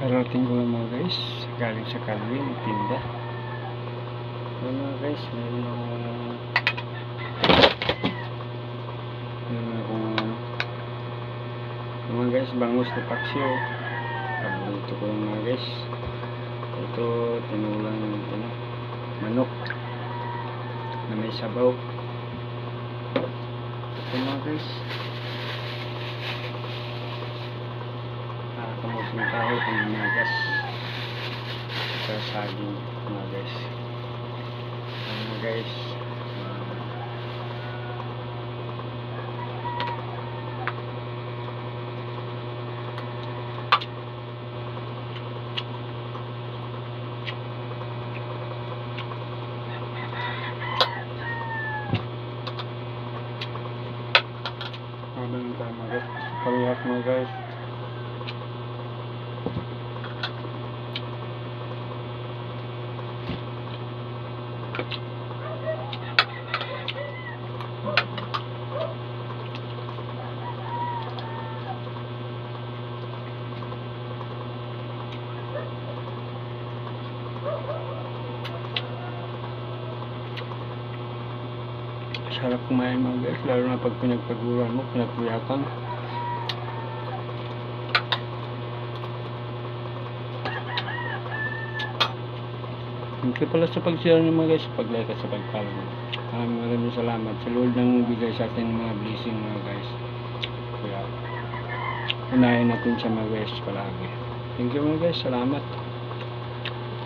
Karating ko lang mga guys, galing sa Calvin, tinda. So mga guys, meron akong mga guys, bangus na paksyo. Ito ko yung mga guys. Ito, tinulang manok na may sabaw. Ito mga guys. Kamuting kahoy ng magas sa saging mga guys. Mga guys, palihat mga guys. Sarap kumain mga guys, lalo na pag pinagpaguran mo, pinagpuyakan. Thank you pala sa pag-share ng mga guys, pag-like at sa pag-follow. Maraming salamat sa Lord nang bigay sa atin mga blessing mga guys. Kaya unahin natin sa mga guys palagi. Thank you mga guys, salamat.